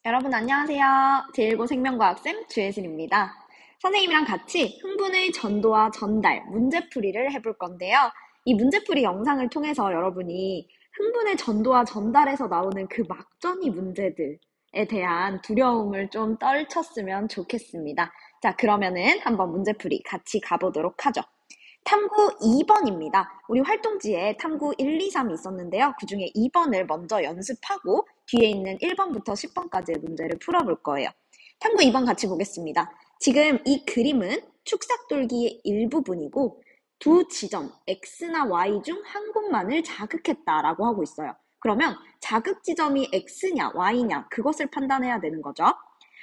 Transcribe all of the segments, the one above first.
여러분 안녕하세요. 제1고 생명과학쌤 주혜진입니다. 선생님이랑 같이 흥분의 전도와 전달, 문제풀이를 해볼 건데요. 이 문제풀이 영상을 통해서 여러분이 흥분의 전도와 전달에서 나오는 그 막전이 문제들에 대한 두려움을 좀 떨쳤으면 좋겠습니다. 자, 그러면은 한번 문제풀이 같이 가보도록 하죠. 탐구 2번입니다. 우리 활동지에 탐구 1, 2, 3이 있었는데요. 그 중에 2번을 먼저 연습하고 뒤에 있는 1번부터 10번까지의 문제를 풀어볼 거예요. 탐구 2번 같이 보겠습니다. 지금 이 그림은 축삭돌기의 일부분이고 두 지점 X나 Y 중 한 곳만을 자극했다라고 하고 있어요. 그러면 자극 지점이 X냐 Y냐 그것을 판단해야 되는 거죠.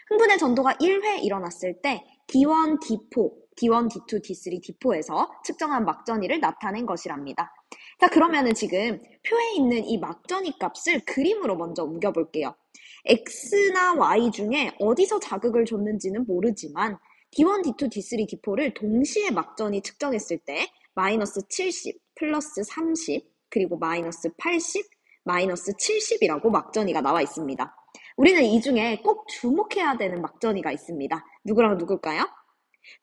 흥분의 전도가 1회 일어났을 때 D1, D4, D1, D2, D3, D4에서 측정한 막전이를 나타낸 것이랍니다. 자, 그러면은 지금 표에 있는 이 막전이 값을 그림으로 먼저 옮겨볼게요. X나 Y 중에 어디서 자극을 줬는지는 모르지만 D1, D2, D3, D4를 동시에 막전이 측정했을 때 마이너스 70, 플러스 30, 그리고 마이너스 80, 마이너스 70이라고 막전이가 나와 있습니다. 우리는 이 중에 꼭 주목해야 되는 막전이가 있습니다. 누구랑 누굴까요?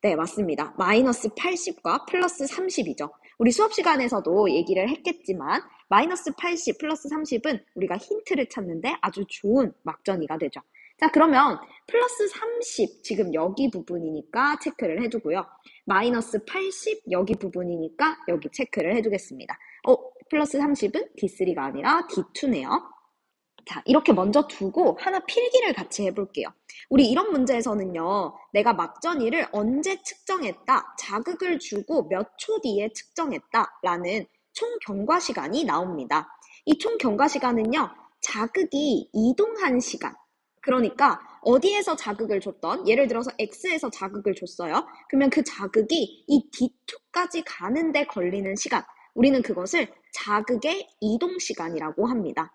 네, 맞습니다. 마이너스 80과 플러스 30이죠. 우리 수업 시간에서도 얘기를 했겠지만 마이너스 80 플러스 30은 우리가 힌트를 찾는데 아주 좋은 막전이가 되죠. 자, 그러면 플러스 30 지금 여기 부분이니까 체크를 해두고요. 마이너스 80 여기 부분이니까 여기 체크를 해두겠습니다. 플러스 30은 D3가 아니라 D2네요. 자, 이렇게 먼저 두고 하나 필기를 같이 해볼게요. 우리 이런 문제에서는요, 내가 막전이를 언제 측정했다, 자극을 주고 몇 초 뒤에 측정했다 라는 총 경과 시간이 나옵니다. 이 총 경과 시간은요, 자극이 이동한 시간. 그러니까 어디에서 자극을 줬던, 예를 들어서 X에서 자극을 줬어요. 그러면 그 자극이 이 D2까지 가는데 걸리는 시간. 우리는 그것을 자극의 이동 시간이라고 합니다.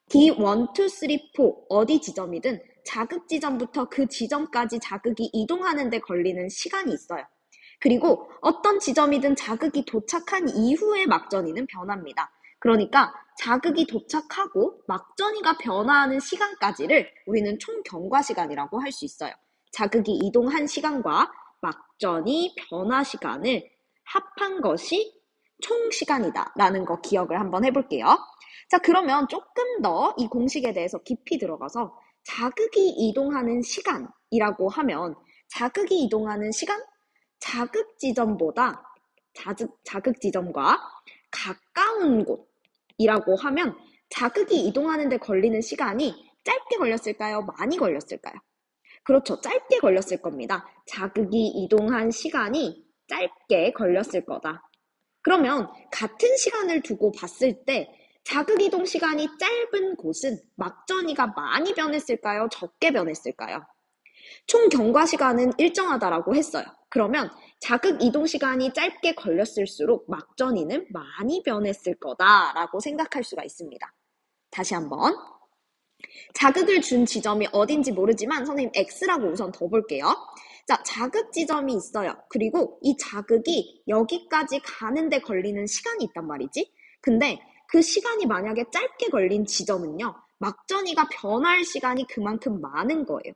D1, 2, 3, 4 어디 지점이든 자극 지점부터 그 지점까지 자극이 이동하는 데 걸리는 시간이 있어요. 그리고 어떤 지점이든 자극이 도착한 이후에 막전이는 변합니다. 그러니까 자극이 도착하고 막전이가 변화하는 시간까지를 우리는 총 경과 시간이라고 할 수 있어요. 자극이 이동한 시간과 막전이 변화 시간을 합한 것이 총 시간이다 라는 거 기억을 한번 해볼게요. 자, 그러면 조금 더 이 공식에 대해서 깊이 들어가서 자극이 이동하는 시간이라고 하면 자극이 이동하는 시간? 자극 지점보다 자극 지점과 가까운 곳이라고 하면 자극이 이동하는 데 걸리는 시간이 짧게 걸렸을까요? 많이 걸렸을까요? 그렇죠. 짧게 걸렸을 겁니다. 자극이 이동한 시간이 짧게 걸렸을 거다. 그러면 같은 시간을 두고 봤을 때 자극 이동 시간이 짧은 곳은 막전이가 많이 변했을까요? 적게 변했을까요? 총 경과 시간은 일정하다라고 했어요. 그러면 자극 이동 시간이 짧게 걸렸을수록 막전이는 많이 변했을 거다라고 생각할 수가 있습니다. 다시 한번. 자극을 준 지점이 어딘지 모르지만 선생님 X라고 우선 더 볼게요. 자, 자극 지점이 있어요. 그리고 이 자극이 여기까지 가는데 걸리는 시간이 있단 말이지. 근데 그 시간이 만약에 짧게 걸린 지점은요. 막전이가 변할 시간이 그만큼 많은 거예요.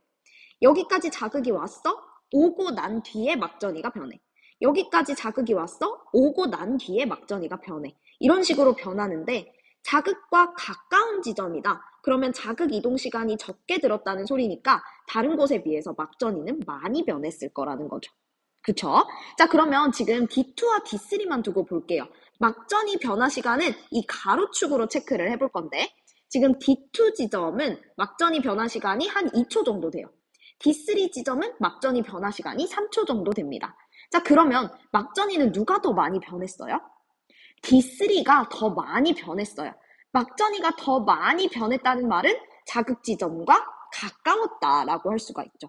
여기까지 자극이 왔어? 오고 난 뒤에 막전이가 변해. 여기까지 자극이 왔어? 오고 난 뒤에 막전이가 변해. 이런 식으로 변하는데 자극과 가까운 지점이다. 그러면 자극 이동 시간이 적게 들었다는 소리니까 다른 곳에 비해서 막전이는 많이 변했을 거라는 거죠. 그쵸? 자, 그러면 지금 D2와 D3만 두고 볼게요. 막전이 변화 시간은 이 가로축으로 체크를 해볼 건데 지금 D2 지점은 막전이 변화 시간이 한 2초 정도 돼요. D3 지점은 막전이 변화 시간이 3초 정도 됩니다. 자, 그러면 막전이는 누가 더 많이 변했어요? D3가 더 많이 변했어요. 막전이가 더 많이 변했다는 말은 자극 지점과 가까웠다라고 할 수가 있죠.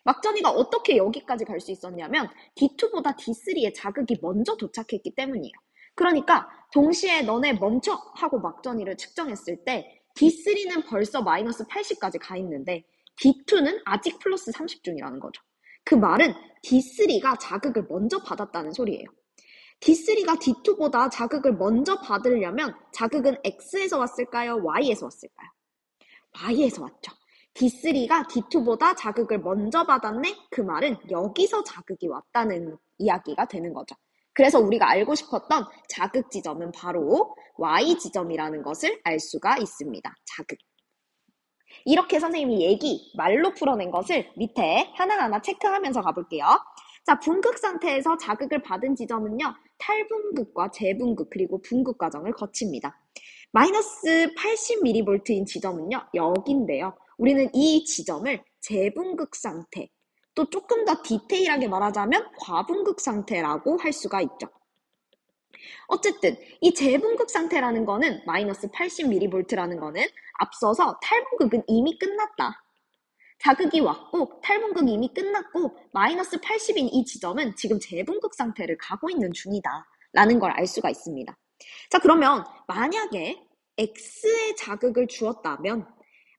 막전이가 어떻게 여기까지 갈 수 있었냐면 D2보다 D3에 자극이 먼저 도착했기 때문이에요. 그러니까 동시에 너네 멈춰 하고 막전이를 측정했을 때 D3는 벌써 마이너스 80까지 가 있는데 D2는 아직 플러스 30 중이라는 거죠. 그 말은 D3가 자극을 먼저 받았다는 소리예요. D3가 D2보다 자극을 먼저 받으려면 자극은 X에서 왔을까요? Y에서 왔을까요? Y에서 왔죠. D3가 D2보다 자극을 먼저 받았네? 그 말은 여기서 자극이 왔다는 이야기가 되는 거죠. 그래서 우리가 알고 싶었던 자극 지점은 바로 Y 지점이라는 것을 알 수가 있습니다. 자극. 이렇게 선생님이 얘기, 말로 풀어낸 것을 밑에 하나하나 체크하면서 가볼게요. 자, 분극 상태에서 자극을 받은 지점은요, 탈분극과 재분극 그리고 분극 과정을 거칩니다. 마이너스 80mV인 지점은요, 여기인데요. 우리는 이 지점을 재분극 상태, 또 조금 더 디테일하게 말하자면 과분극 상태라고 할 수가 있죠. 어쨌든 이 재분극 상태라는 거는 마이너스 80mV라는 거는 앞서서 탈분극은 이미 끝났다. 자극이 왔고 탈분극이 이미 끝났고 마이너스 80인 이 지점은 지금 재분극 상태를 가고 있는 중이다 라는 걸 알 수가 있습니다. 자, 그러면 만약에 X의 자극을 주었다면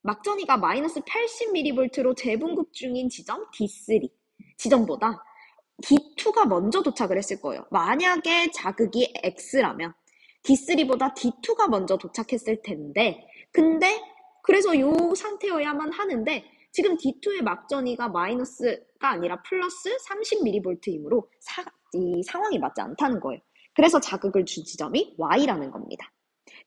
막전이가 마이너스 80mV로 재분극 중인 지점 D3 지점보다 D2가 먼저 도착을 했을 거예요. 만약에 자극이 X라면 D3보다 D2가 먼저 도착했을 텐데, 근데 그래서 이 상태여야만 하는데 지금 D2의 막전이가 마이너스가 아니라 플러스 30mV이므로 이 상황이 맞지 않다는 거예요. 그래서 자극을 준 지점이 Y라는 겁니다.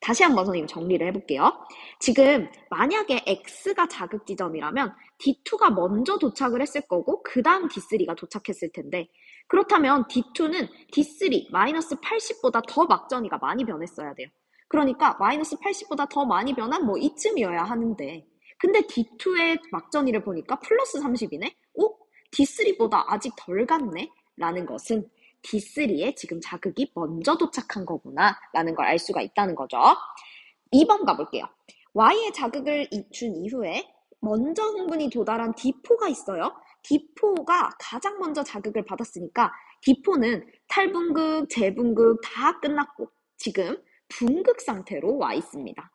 다시 한번 선생님 정리를 해볼게요. 지금 만약에 X가 자극 지점이라면 D2가 먼저 도착을 했을 거고 그 다음 D3가 도착했을 텐데, 그렇다면 D2는 D3 마이너스 80보다 더 막전이가 많이 변했어야 돼요. 그러니까 마이너스 80보다 더 많이 변한 뭐 이쯤이어야 하는데, 근데 D2의 막전이를 보니까 플러스 30이네? 오? D3보다 아직 덜 갔네? 라는 것은 D3에 지금 자극이 먼저 도착한 거구나 라는 걸 알 수가 있다는 거죠. 2번 가볼게요. Y의 자극을 준 이후에 먼저 흥분이 도달한 D4가 있어요. D4가 가장 먼저 자극을 받았으니까 D4는 탈분극, 재분극 다 끝났고 지금 분극 상태로 와 있습니다.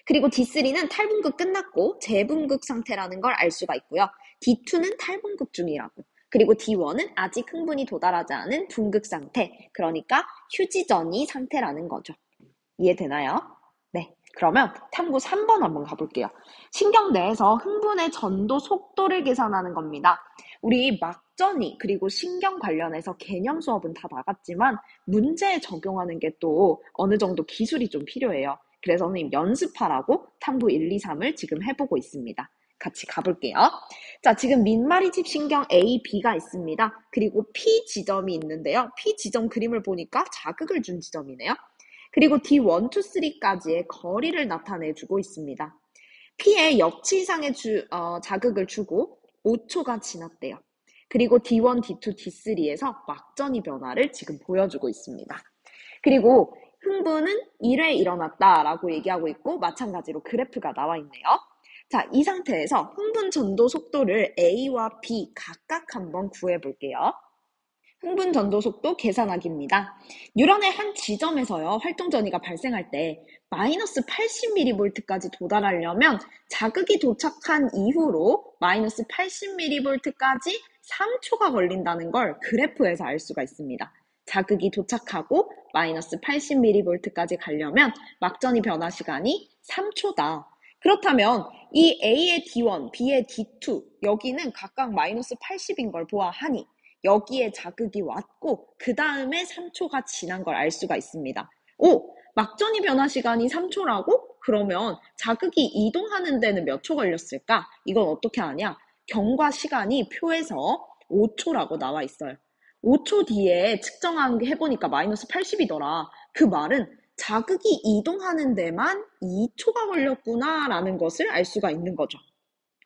그리고 D3는 탈분극 끝났고 재분극 상태라는 걸 알 수가 있고요. D2는 탈분극 중이라고. 그리고 D1은 아직 흥분이 도달하지 않은 분극 상태, 그러니까 휴지전이 상태라는 거죠. 이해되나요? 네, 그러면 탐구 3번 한번 가볼게요. 신경 내에서 흥분의 전도 속도를 계산하는 겁니다. 우리 막전이 그리고 신경 관련해서 개념 수업은 다 나갔지만 문제에 적용하는 게 또 어느 정도 기술이 좀 필요해요. 그래서 선생님 연습하라고 탐구 1, 2, 3을 지금 해보고 있습니다. 같이 가볼게요. 자, 지금 민마리집 신경 A, B가 있습니다. 그리고 P 지점이 있는데요. P 지점 그림을 보니까 자극을 준 지점이네요. 그리고 D1, 2, 3까지의 거리를 나타내주고 있습니다. P의 역치 이상의 자극을 주고 5초가 지났대요. 그리고 D1, D2, D3에서 막전이 변화를 지금 보여주고 있습니다. 그리고 흥분은 1회 일어났다라고 얘기하고 있고 마찬가지로 그래프가 나와 있네요. 자, 이 상태에서 흥분 전도 속도를 A와 B 각각 한번 구해볼게요. 흥분 전도 속도 계산하기입니다. 뉴런의 한 지점에서요, 활동 전이가 발생할 때 마이너스 80mV까지 도달하려면 자극이 도착한 이후로 마이너스 80mV까지 3초가 걸린다는 걸 그래프에서 알 수가 있습니다. 자극이 도착하고 마이너스 80mV까지 가려면 막전이 변화 시간이 3초다. 그렇다면 이 A의 D1, B의 D2 여기는 각각 마이너스 80인 걸 보아하니 여기에 자극이 왔고 그 다음에 3초가 지난 걸 알 수가 있습니다. 오! 막전이 변화 시간이 3초라고? 그러면 자극이 이동하는 데는 몇 초 걸렸을까? 이건 어떻게 아냐? 경과 시간이 표에서 5초라고 나와 있어요. 5초 뒤에 측정해보니까 마이너스 80이더라. 그 말은 자극이 이동하는 데만 2초가 걸렸구나 라는 것을 알 수가 있는 거죠.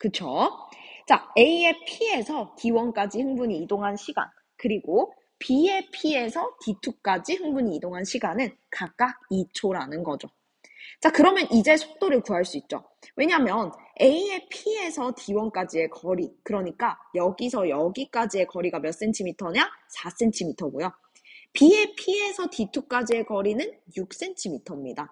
그쵸? 자, A의 P에서 D1까지 흥분이 이동한 시간, 그리고 B의 P에서 D2까지 흥분이 이동한 시간은 각각 2초라는 거죠. 자, 그러면 이제 속도를 구할 수 있죠. 왜냐하면 A의 P에서 D1까지의 거리, 그러니까 여기서 여기까지의 거리가 몇 cm냐? 4cm고요. B의 P에서 D2까지의 거리는 6cm입니다.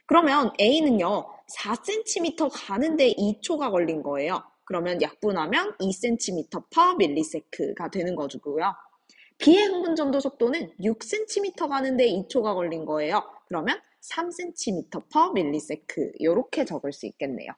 그러면 A는요, 4cm 가는데 2초가 걸린 거예요. 그러면 약분하면 2cm per millisek가 되는 거고요. B의 흥분 전도 속도는 6cm 가는데 2초가 걸린 거예요. 그러면 3cm per millisec 이렇게 적을 수 있겠네요.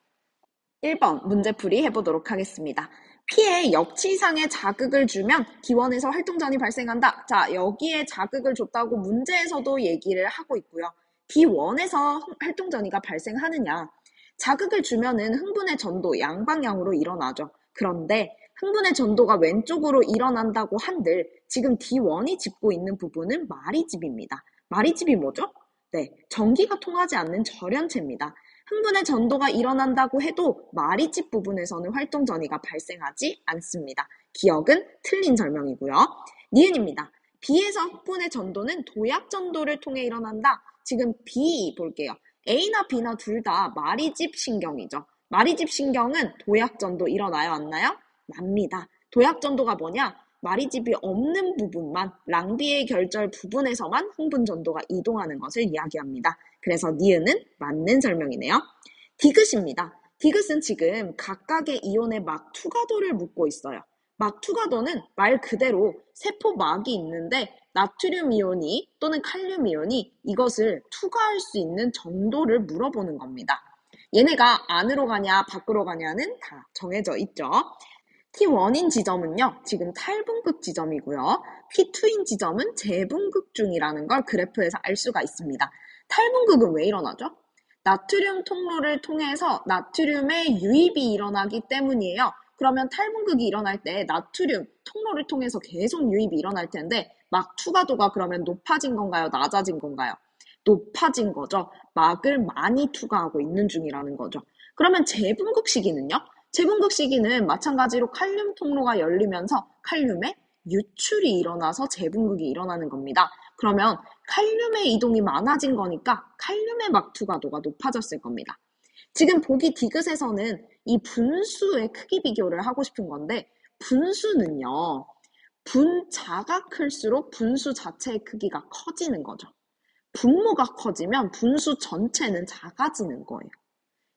1번 문제풀이 해보도록 하겠습니다. P에 역치상의 자극을 주면 D1에서 활동전이 발생한다. 자, 여기에 자극을 줬다고 문제에서도 얘기를 하고 있고요. D1에서 활동전이가 발생하느냐. 자극을 주면은 흥분의 전도 양방향으로 일어나죠. 그런데 흥분의 전도가 왼쪽으로 일어난다고 한들 지금 D1이 짚고 있는 부분은 마리집입니다. 마리집이 뭐죠? 네, 전기가 통하지 않는 절연체입니다. 흥분의 전도가 일어난다고 해도 마리집 부분에서는 활동전이가 발생하지 않습니다. 기억은 틀린 설명이고요. 니은입니다. B에서 흥분의 전도는 도약 전도를 통해 일어난다. 지금 B 볼게요. A나 B나 둘 다 마리집 신경이죠. 마리집 신경은 도약 전도 일어나요, 안 나요? 납니다. 도약 전도가 뭐냐? 마리집이 없는 부분만, 랑비의 결절 부분에서만 흥분 전도가 이동하는 것을 이야기합니다. 그래서 니은은 맞는 설명이네요. 디귿입니다. 디귿은 지금 각각의 이온의 막 투과도를 묻고 있어요. 막 투과도는 말 그대로 세포막이 있는데 나트륨 이온이 또는 칼륨 이온이 이것을 투과할 수 있는 정도를 물어보는 겁니다. 얘네가 안으로 가냐 밖으로 가냐는 다 정해져 있죠. T1인 지점은요, 지금 탈분극 지점이고요. T2인 지점은 재분극 중이라는 걸 그래프에서 알 수가 있습니다. 탈분극은 왜 일어나죠? 나트륨 통로를 통해서 나트륨의 유입이 일어나기 때문이에요. 그러면 탈분극이 일어날 때 나트륨 통로를 통해서 계속 유입이 일어날 텐데 막 투과도가 그러면 높아진 건가요? 낮아진 건가요? 높아진 거죠. 막을 많이 투과하고 있는 중이라는 거죠. 그러면 재분극 시기는요? 재분극 시기는 마찬가지로 칼륨 통로가 열리면서 칼륨의 유출이 일어나서 재분극이 일어나는 겁니다. 그러면 칼륨의 이동이 많아진 거니까 칼륨의 막 투과도가 높아졌을 겁니다. 지금 보기 디귿에서는 이 분수의 크기 비교를 하고 싶은 건데 분수는요. 분자가 클수록 분수 자체의 크기가 커지는 거죠. 분모가 커지면 분수 전체는 작아지는 거예요.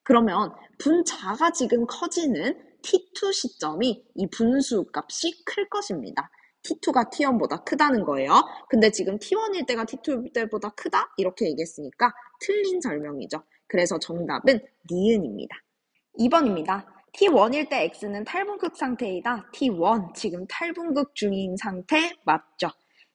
그러면 분자가 지금 커지는 T2 시점이 이 분수 값이 클 것입니다. T2가 T1보다 크다는 거예요. 근데 지금 T1일 때가 T2일 때보다 크다? 이렇게 얘기했으니까 틀린 설명이죠. 그래서 정답은 니은입니다. 2번입니다. T1일 때 X는 탈분극 상태이다. T1, 지금 탈분극 중인 상태 맞죠?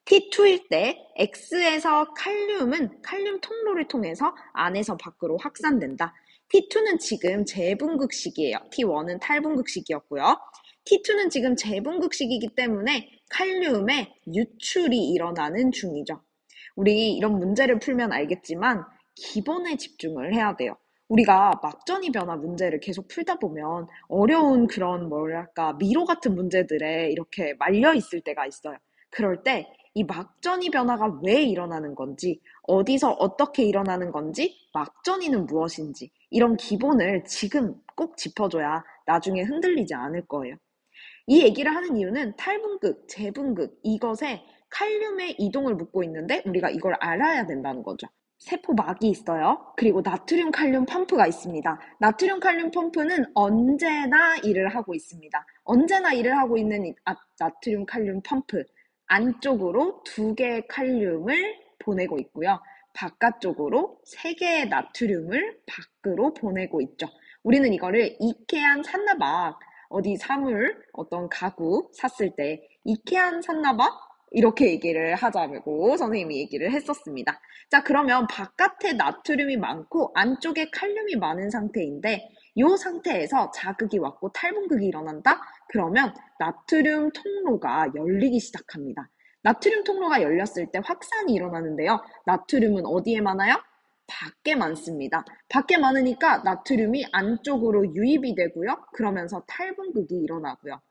T2일 때 X에서 칼륨은 칼륨 통로를 통해서 안에서 밖으로 확산된다. T2는 지금 재분극 시기예요. T1은 탈분극 시기였고요. T2는 지금 재분극 시기이기 때문에 칼륨의 유출이 일어나는 중이죠. 우리 이런 문제를 풀면 알겠지만 기본에 집중을 해야 돼요. 우리가 막전이 변화 문제를 계속 풀다 보면 어려운 그런 미로 같은 문제들에 이렇게 말려 있을 때가 있어요. 그럴 때 이 막전이 변화가 왜 일어나는 건지, 어디서 어떻게 일어나는 건지, 막전이는 무엇인지 이런 기본을 지금 꼭 짚어줘야 나중에 흔들리지 않을 거예요. 이 얘기를 하는 이유는 탈분극, 재분극 이것에 칼륨의 이동을 묻고 있는데 우리가 이걸 알아야 된다는 거죠. 세포막이 있어요. 그리고 나트륨 칼륨 펌프가 있습니다. 나트륨 칼륨 펌프는 언제나 일을 하고 있습니다. 언제나 일을 하고 있는 나트륨 칼륨 펌프 안쪽으로 2개의 칼륨을 보내고 있고요. 바깥쪽으로 3개의 나트륨을 밖으로 보내고 있죠. 우리는 이거를 이케안 샀나봐. 어디 사물, 어떤 가구 샀을 때 이케안 샀나봐? 이렇게 얘기를 하자고 선생님이 얘기를 했었습니다. 자, 그러면 바깥에 나트륨이 많고 안쪽에 칼륨이 많은 상태인데 이 상태에서 자극이 왔고 탈분극이 일어난다? 그러면 나트륨 통로가 열리기 시작합니다. 나트륨 통로가 열렸을 때 확산이 일어나는데요. 나트륨은 어디에 많아요? 밖에 많습니다. 밖에 많으니까 나트륨이 안쪽으로 유입이 되고요. 그러면서 탈분극이 일어나고요.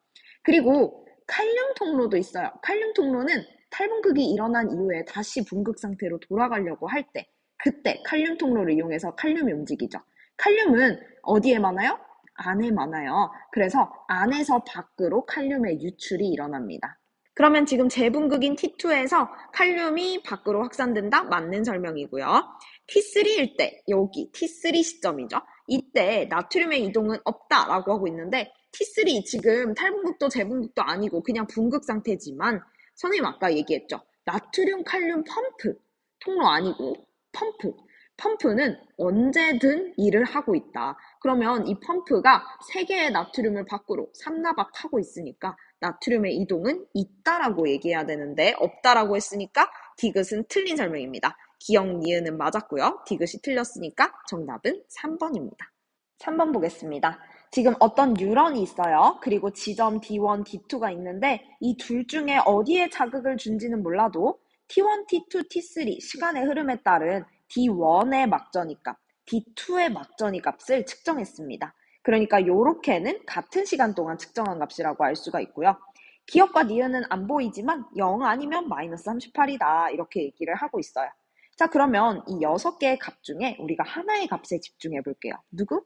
그리고 칼륨 통로도 있어요. 칼륨 통로는 탈분극이 일어난 이후에 다시 분극 상태로 돌아가려고 할 때, 그때 칼륨 통로를 이용해서 칼륨이 움직이죠. 칼륨은 어디에 많아요? 안에 많아요. 그래서 안에서 밖으로 칼륨의 유출이 일어납니다. 그러면 지금 재분극인 T2에서 칼륨이 밖으로 확산된다? 맞는 설명이고요. T3일 때, 여기 T3 시점이죠. 이때 나트륨의 이동은 없다라고 하고 있는데 T3 지금 탈분극도 재분극도 아니고 그냥 분극 상태지만 선생님 아까 얘기했죠. 나트륨 칼륨 펌프, 통로 아니고 펌프. 펌프는 언제든 일을 하고 있다. 그러면 이 펌프가 3개의 나트륨을 밖으로 삼나박하고 있으니까 나트륨의 이동은 있다라고 얘기해야 되는데 없다라고 했으니까 디귿은 틀린 설명입니다. 기역, 니은은 맞았고요. 디귿이 틀렸으니까 정답은 3번입니다. 3번 보겠습니다. 지금 어떤 뉴런이 있어요. 그리고 지점 D1, D2가 있는데 이 둘 중에 어디에 자극을 준지는 몰라도 T1, T2, T3 시간의 흐름에 따른 D1의 막전이 값, D2의 막전이 값을 측정했습니다. 그러니까 요렇게는 같은 시간 동안 측정한 값이라고 알 수가 있고요. 기억과 니은은 안 보이지만 0 아니면 마이너스 38이다 이렇게 얘기를 하고 있어요. 자, 그러면 이 6개의 값 중에 우리가 하나의 값에 집중해 볼게요. 누구?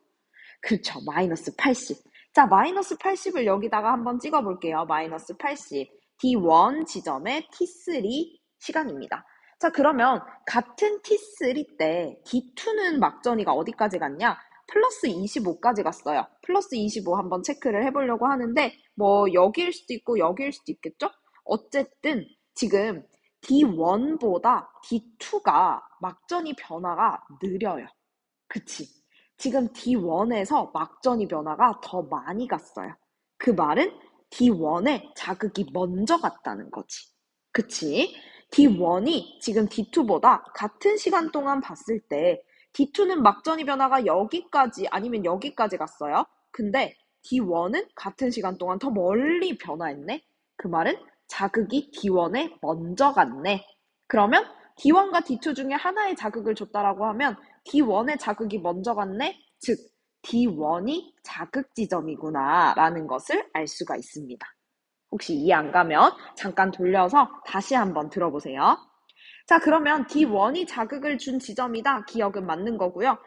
그렇죠. 마이너스 80. 자, 마이너스 80을 여기다가 한번 찍어 볼게요. 마이너스 80. D1 지점의 T3 시간입니다. 자, 그러면 같은 T3 때 D2는 막전이가 어디까지 갔냐? 플러스 25까지 갔어요. 플러스 25 한번 체크를 해보려고 하는데 뭐 여기일 수도 있고 여기일 수도 있겠죠? 어쨌든 지금 D1보다 D2가 막전이 변화가 느려요. 그치? 지금 D1에서 막전이 변화가 더 많이 갔어요. 그 말은 D1에 자극이 먼저 갔다는 거지. 그치? D1이 지금 D2보다 같은 시간 동안 봤을 때 D2는 막전이 변화가 여기까지 아니면 여기까지 갔어요. 근데 D1은 같은 시간 동안 더 멀리 변화했네? 그 말은 자극이 D1에 먼저 갔네. 그러면 D1과 D2 중에 하나의 자극을 줬다라고 하면 D1의 자극이 먼저 갔네? 즉, D1이 자극 지점이구나 라는 것을 알 수가 있습니다. 혹시 이해 안 가면 잠깐 돌려서 다시 한번 들어보세요. 자, 그러면 D1이 자극을 준 지점이다. 기억은 맞는 거고요.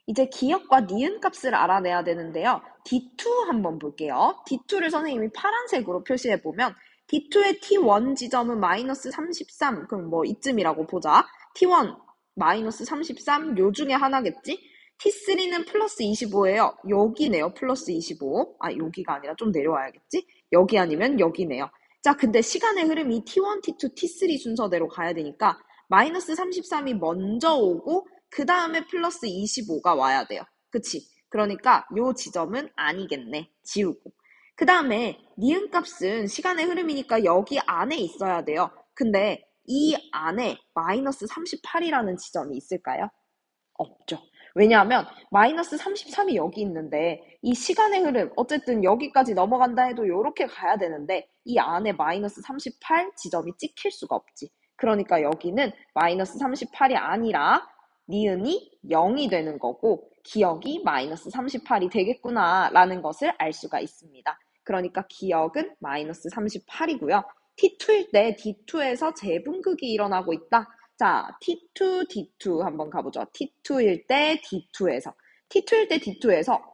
이제 기역과 니은 값을 알아내야 되는데요. D2 한번 볼게요. D2를 선생님이 파란색으로 표시해보면 D2의 T1 지점은 마이너스 33, 그럼 뭐 이쯤이라고 보자. T1 마이너스 33, 요 중에 하나겠지? T3는 플러스 25예요. 여기네요. 플러스 25. 아, 여기가 아니라 좀 내려와야겠지? 여기 아니면 여기네요. 자, 근데 시간의 흐름이 T1, T2, T3 순서대로 가야 되니까 마이너스 33이 먼저 오고 그 다음에 플러스 25가 와야 돼요. 그치? 그러니까 요 지점은 아니겠네. 지우고. 그 다음에 니은 값은 시간의 흐름이니까 여기 안에 있어야 돼요. 근데 이 안에 마이너스 38이라는 지점이 있을까요? 없죠. 왜냐하면 마이너스 33이 여기 있는데 이 시간의 흐름 어쨌든 여기까지 넘어간다 해도 이렇게 가야 되는데 이 안에 마이너스 38 지점이 찍힐 수가 없지. 그러니까 여기는 마이너스 38이 아니라 니은이 0이 되는 거고 기억이 마이너스 38이 되겠구나 라는 것을 알 수가 있습니다. 그러니까 기억은 마이너스 38이고요. T2일 때 D2에서 재분극이 일어나고 있다. 자, T2, D2 한번 가보죠. T2일 때 D2에서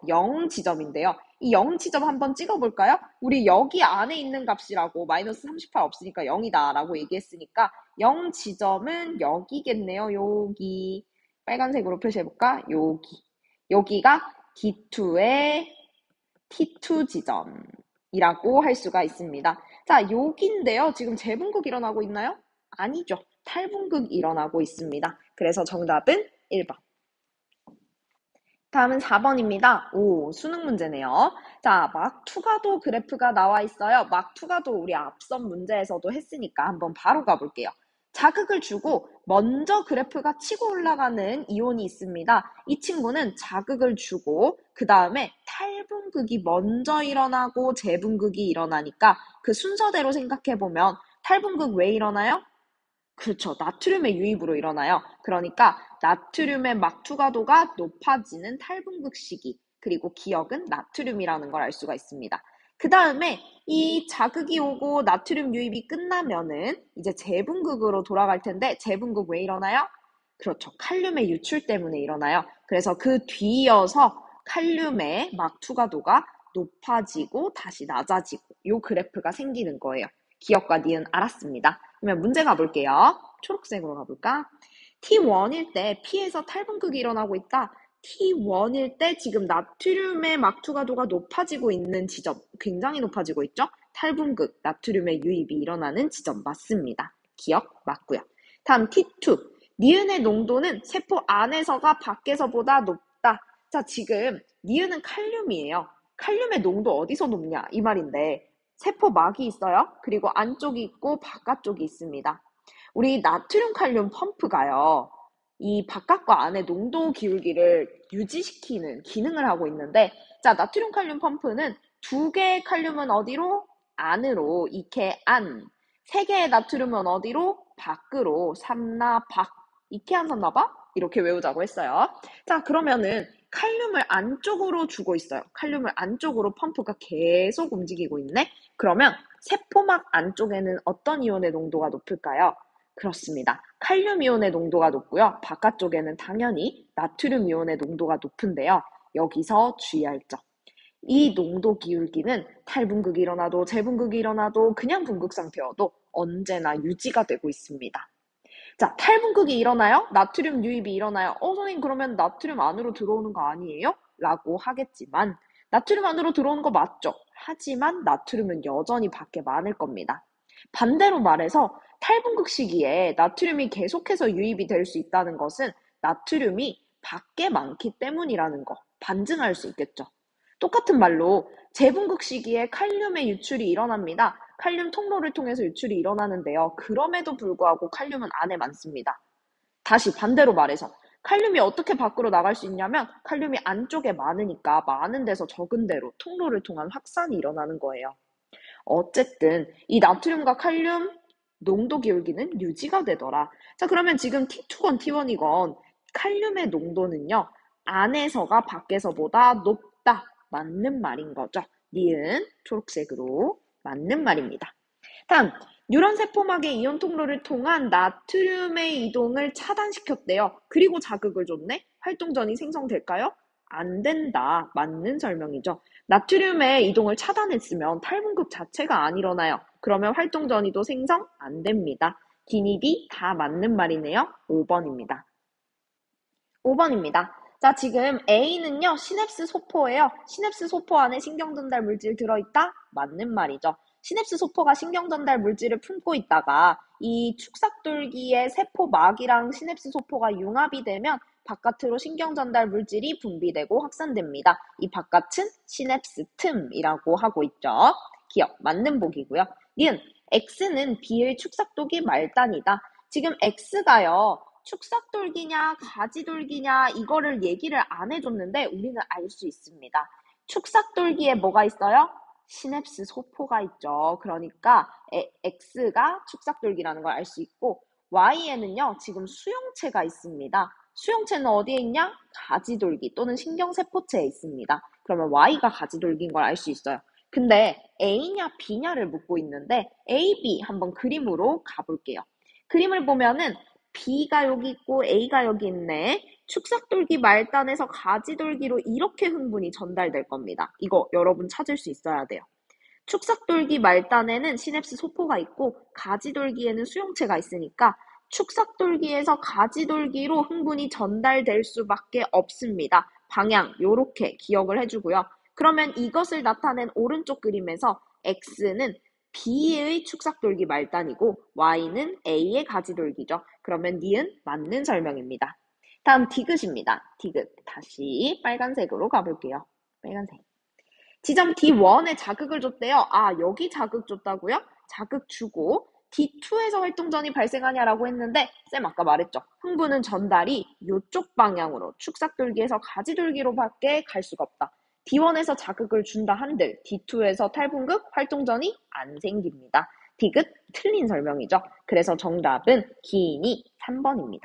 0 지점인데요. 이 0 지점 한번 찍어볼까요? 우리 여기 안에 있는 값이라고 마이너스 38 없으니까 0이다 라고 얘기했으니까 0 지점은 여기겠네요. 여기. 빨간색으로 표시해볼까? 여기. 여기가 D2의 T2 지점이라고 할 수가 있습니다. 자, 여기인데요. 지금 재분극 일어나고 있나요? 아니죠. 탈분극 일어나고 있습니다. 그래서 정답은 1번. 다음은 4번입니다. 오, 수능 문제네요. 자, 막투가도 그래프가 나와 있어요. 막투가도 우리 앞선 문제에서도 했으니까 한번 바로 가볼게요. 자극을 주고 먼저 그래프가 치고 올라가는 이온이 있습니다. 이 친구는 자극을 주고 그 다음에 탈분극이 먼저 일어나고 재분극이 일어나니까 그 순서대로 생각해보면 탈분극 왜 일어나요? 그렇죠. 나트륨의 유입으로 일어나요. 그러니까 나트륨의 막투가도가 높아지는 탈분극 시기, 그리고 기억은 나트륨이라는 걸 알 수가 있습니다. 그 다음에 이 자극이 오고 나트륨 유입이 끝나면은 이제 재분극으로 돌아갈 텐데 재분극 왜 일어나요? 그렇죠. 칼륨의 유출 때문에 일어나요. 그래서 그 뒤이어서 칼륨의 막투가도가 높아지고 다시 낮아지고 요 그래프가 생기는 거예요. 기억과 니은 알았습니다. 그러면 문제 가볼게요. 초록색으로 가볼까? T1일 때 P에서 탈분극이 일어나고 있다. T1일 때 지금 나트륨의 막투가도가 높아지고 있는 지점, 굉장히 높아지고 있죠? 탈분극, 나트륨의 유입이 일어나는 지점 맞습니다. 기억 맞고요. 다음 T2. 니은의 농도는 세포 안에서가 밖에서보다 높다. 자, 지금 니은은 칼륨이에요. 칼륨의 농도 어디서 높냐 이 말인데 세포막이 있어요. 그리고 안쪽이 있고 바깥쪽이 있습니다. 우리 나트륨 칼륨 펌프가요. 이 바깥과 안의 농도 기울기를 유지시키는 기능을 하고 있는데 자, 나트륨 칼륨 펌프는 두 개의 칼륨은 어디로? 안으로, 이케 안. 세 개의 나트륨은 어디로? 밖으로, 삼나 밖. 이케 안 삼나 밖? 이렇게 외우자고 했어요. 자, 그러면은 칼륨을 안쪽으로 주고 있어요. 칼륨을 안쪽으로 펌프가 계속 움직이고 있네? 그러면 세포막 안쪽에는 어떤 이온의 농도가 높을까요? 그렇습니다. 칼륨 이온의 농도가 높고요. 바깥쪽에는 당연히 나트륨 이온의 농도가 높은데요. 여기서 주의할 점. 이 농도 기울기는 탈분극이 일어나도 재분극이 일어나도 그냥 분극 상태여도 언제나 유지가 되고 있습니다. 자, 탈분극이 일어나요? 나트륨 유입이 일어나요? 선생님 그러면 나트륨 안으로 들어오는 거 아니에요? 라고 하겠지만 나트륨 안으로 들어오는 거 맞죠? 하지만 나트륨은 여전히 밖에 많을 겁니다. 반대로 말해서 탈분극 시기에 나트륨이 계속해서 유입이 될 수 있다는 것은 나트륨이 밖에 많기 때문이라는 거 반증할 수 있겠죠. 똑같은 말로 재분극 시기에 칼륨의 유출이 일어납니다. 칼륨 통로를 통해서 유출이 일어나는데요. 그럼에도 불구하고 칼륨은 안에 많습니다. 다시 반대로 말해서 칼륨이 어떻게 밖으로 나갈 수 있냐면 칼륨이 안쪽에 많으니까 많은 데서 적은 데로 통로를 통한 확산이 일어나는 거예요. 어쨌든 이 나트륨과 칼륨 농도 기울기는 유지가 되더라. 자, 그러면 지금 T2건 T1이건 칼륨의 농도는요. 안에서가 밖에서보다 높다. 맞는 말인 거죠. 니은 초록색으로 맞는 말입니다. 다음, 뉴런 세포막의 이온 통로를 통한 나트륨의 이동을 차단시켰대요. 그리고 자극을 줬네? 활동전이 생성될까요? 안 된다. 맞는 설명이죠. 나트륨의 이동을 차단했으면 탈분극 자체가 안 일어나요. 그러면 활동전이도 생성 안 됩니다. 기니비 다 맞는 말이네요. 5번입니다. 5번입니다. 자, 지금 A는요, 시냅스 소포예요. 시냅스 소포 안에 신경전달 물질 들어있다? 맞는 말이죠. 시냅스 소포가 신경전달 물질을 품고 있다가 이 축삭돌기의 세포막이랑 시냅스 소포가 융합이 되면 바깥으로 신경전달 물질이 분비되고 확산됩니다. 이 바깥은 시냅스 틈이라고 하고 있죠. 기억, 맞는 보기고요. 니은, X는 B의 축삭돌기 말단이다. 지금 X가요. 축삭돌기냐 가지돌기냐 이거를 얘기를 안 해줬는데 우리는 알 수 있습니다. 축삭돌기에 뭐가 있어요? 시냅스 소포가 있죠. 그러니까 X가 축삭돌기라는 걸 알 수 있고 Y에는요. 지금 수용체가 있습니다. 수용체는 어디에 있냐? 가지돌기 또는 신경세포체에 있습니다. 그러면 Y가 가지돌기인 걸 알 수 있어요. 근데 A냐 B냐를 묻고 있는데 A, B 한번 그림으로 가볼게요. 그림을 보면은 B가 여기 있고 A가 여기 있네. 축삭돌기 말단에서 가지돌기로 이렇게 흥분이 전달될 겁니다. 이거 여러분 찾을 수 있어야 돼요. 축삭돌기 말단에는 시냅스 소포가 있고 가지돌기에는 수용체가 있으니까 축삭돌기에서 가지돌기로 흥분이 전달될 수밖에 없습니다. 방향 요렇게 기억을 해주고요. 그러면 이것을 나타낸 오른쪽 그림에서 X는 B의 축삭돌기 말단이고 Y는 A의 가지돌기죠. 그러면 니은 맞는 설명입니다. 다음 디귿입니다. 디귿. 다시 빨간색으로 가볼게요. 빨간색. 지점 D1에 자극을 줬대요. 여기 자극 줬다고요? 자극 주고 D2에서 활동전이 발생하냐라고 했는데 쌤 아까 말했죠. 흥분은 전달이 이쪽 방향으로 축삭돌기에서 가지돌기로밖에 갈 수가 없다. D1에서 자극을 준다 한들 D2에서 탈분극 활동전이 안 생깁니다. 디귿 틀린 설명이죠. 그래서 정답은 기인이 3번입니다.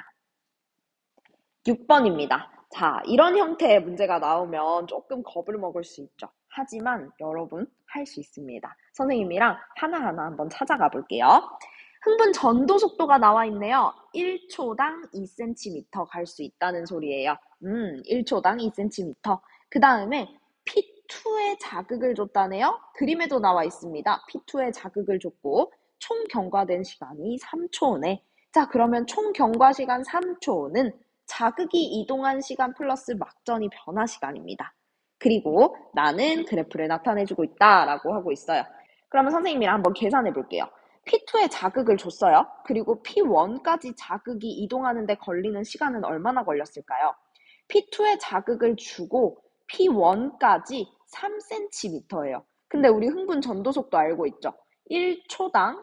6번입니다. 자, 이런 형태의 문제가 나오면 조금 겁을 먹을 수 있죠. 하지만 여러분 할 수 있습니다. 선생님이랑 하나하나 한번 찾아가 볼게요. 흥분 전도 속도가 나와 있네요. 1초당 2cm 갈 수 있다는 소리예요. 1초당 2cm. 그 다음에 P2에 자극을 줬다네요. 그림에도 나와 있습니다. P2에 자극을 줬고 총 경과된 시간이 3초네. 자, 그러면 총 경과 시간 3초는 자극이 이동한 시간 플러스 막전이 변화 시간입니다. 그리고 나는 그래프를 나타내주고 있다라고 하고 있어요. 그러면 선생님이랑 한번 계산해 볼게요. P2에 자극을 줬어요. 그리고 P1까지 자극이 이동하는 데 걸리는 시간은 얼마나 걸렸을까요? P2에 자극을 주고 P1까지 3cm예요. 근데 우리 흥분 전도속도 알고 있죠? 1초당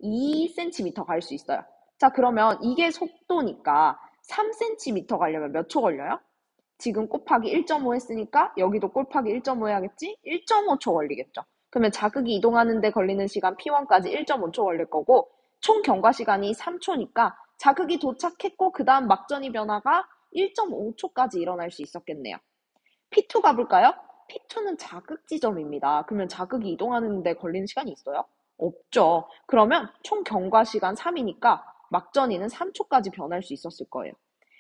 2cm 갈 수 있어요. 자, 그러면 이게 속도니까 3cm 가려면 몇 초 걸려요? 지금 곱하기 1.5 했으니까 여기도 곱하기 1.5 해야겠지? 1.5초 걸리겠죠. 그러면 자극이 이동하는 데 걸리는 시간 P1까지 1.5초 걸릴 거고 총 경과 시간이 3초니까 자극이 도착했고 그 다음 막전이 변화가 1.5초까지 일어날 수 있었겠네요. P2 가볼까요? P2는 자극 지점입니다. 그러면 자극이 이동하는 데 걸리는 시간이 있어요? 없죠. 그러면 총 경과 시간 3이니까 막전이는 3초까지 변할 수 있었을 거예요.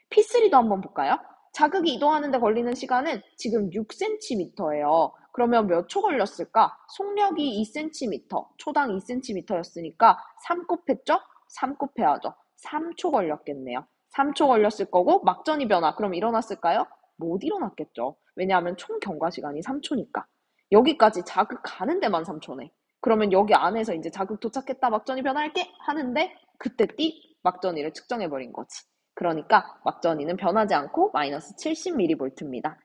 P3도 한번 볼까요? 자극이 이동하는 데 걸리는 시간은 지금 6cm예요. 그러면 몇 초 걸렸을까? 속력이 2cm, 초당 2cm였으니까 3 곱했죠? 3 곱해야죠. 3초 걸렸겠네요. 3초 걸렸을 거고 막전이 변화 그럼 일어났을까요? 못 일어났겠죠. 왜냐하면 총 경과 시간이 3초니까. 여기까지 자극 가는 데만 3초네. 그러면 여기 안에서 이제 자극 도착했다 막전이 변화할게 하는데 그때 띡 막전이를 측정해버린 거지. 그러니까 막전이는 변하지 않고 마이너스 70mV입니다.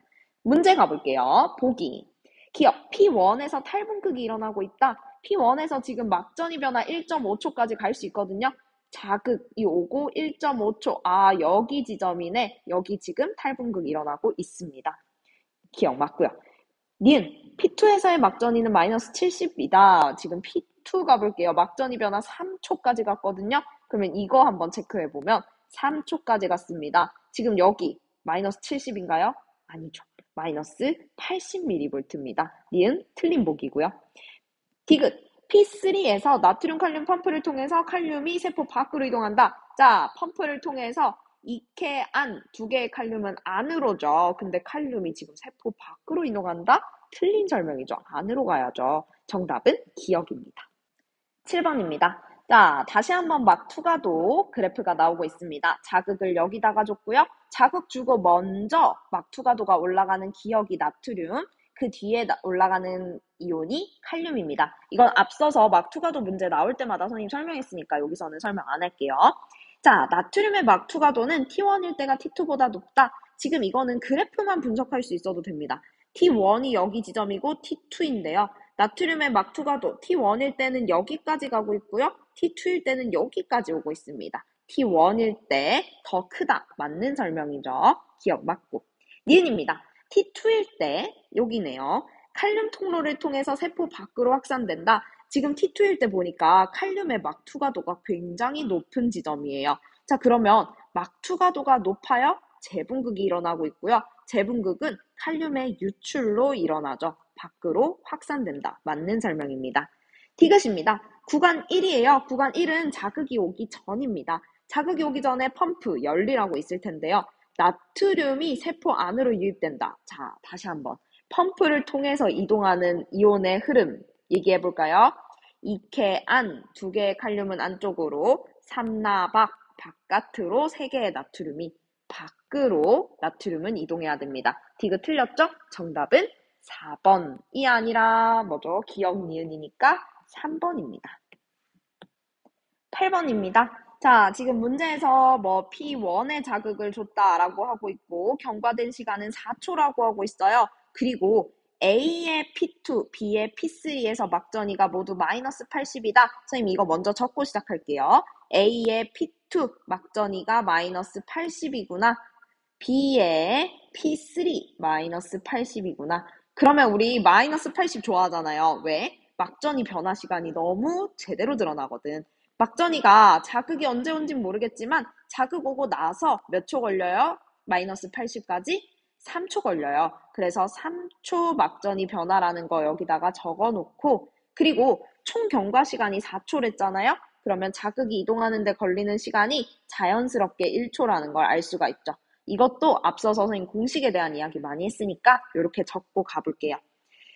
문제 가볼게요. 보기. 기억 P1에서 탈분극이 일어나고 있다. P1에서 지금 막전이 변화 1.5초까지 갈 수 있거든요. 자극이 오고 1.5초. 아, 여기 지점이네. 여기 지금 탈분극이 일어나고 있습니다. 기억 맞고요. 니은 P2에서의 막전이는 마이너스 70이다. 지금 P2 가볼게요. 막전이 변화 3초까지 갔거든요. 그러면 이거 한번 체크해보면 3초까지 갔습니다. 지금 여기 마이너스 70인가요? 아니죠. 마이너스 80mV입니다. 니은 틀린 보기고요. 디귿 P3에서 나트륨 칼륨 펌프를 통해서 칼륨이 세포 밖으로 이동한다. 자, 펌프를 통해서 이케 안, 두 개의 칼륨은 안으로죠. 근데 칼륨이 지금 세포 밖으로 이동한다? 틀린 설명이죠. 안으로 가야죠. 정답은 기억입니다. 7번입니다. 자, 다시 한번 막투가도 그래프가 나오고 있습니다. 자극을 여기다가 줬고요. 자극 주고 먼저 막투가도가 올라가는 기억이 나트륨, 그 뒤에 올라가는 이온이 칼륨입니다. 이건 앞서서 막투가도 문제 나올 때마다 선생님 설명했으니까 여기서는 설명 안 할게요. 자, 나트륨의 막투가도는 T1일 때가 T2보다 높다. 지금 이거는 그래프만 분석할 수 있어도 됩니다. T1이 여기 지점이고 T2인데요. 나트륨의 막투가도 T1일 때는 여기까지 가고 있고요. T2일 때는 여기까지 오고 있습니다. T1일 때 더 크다. 맞는 설명이죠. 기억 맞고. 니은입니다. T2일 때 여기네요. 칼륨 통로를 통해서 세포 밖으로 확산된다. 지금 T2일 때 보니까 칼륨의 막투가도가 굉장히 높은 지점이에요. 자, 그러면 막투가도가 높아요? 재분극이 일어나고 있고요. 재분극은 칼륨의 유출로 일어나죠. 밖으로 확산된다. 맞는 설명입니다. 디귿입니다. 구간 1이에요. 구간 1은 자극이 오기 전입니다. 자극이 오기 전에 펌프, 열리라고 있을 텐데요. 나트륨이 세포 안으로 유입된다. 자, 다시 한번. 펌프를 통해서 이동하는 이온의 흐름 얘기해 볼까요? 이케 안, 두 개의 칼륨은 안쪽으로, 삼나박, 바깥으로 세 개의 나트륨이 밖으로 나트륨은 이동해야 됩니다. 디귿 틀렸죠? 정답은 4번이 아니라 뭐죠? 기억 니은이니까 3번입니다. 8번입니다. 자, 지금 문제에서 뭐 P1의 자극을 줬다라고 하고 있고 경과된 시간은 4초라고 하고 있어요. 그리고 A의 P2, B의 P3에서 막전이가 모두 마이너스 80이다. 선생님 이거 먼저 적고 시작할게요. A의 P2 막전이가 마이너스 80이구나. B의 P3 마이너스 80이구나. 그러면 우리 마이너스 80 좋아하잖아요. 왜? 막전이 변화 시간이 너무 제대로 드러나거든. 막전이가 자극이 언제 온진 모르겠지만 자극 오고 나서 몇 초 걸려요? 마이너스 80까지? 3초 걸려요. 그래서 3초 막전이 변화라는 거 여기다가 적어놓고 그리고 총 경과 시간이 4초랬잖아요. 그러면 자극이 이동하는 데 걸리는 시간이 자연스럽게 1초라는 걸 알 수가 있죠. 이것도 앞서서 선생님 공식에 대한 이야기 많이 했으니까 이렇게 적고 가볼게요.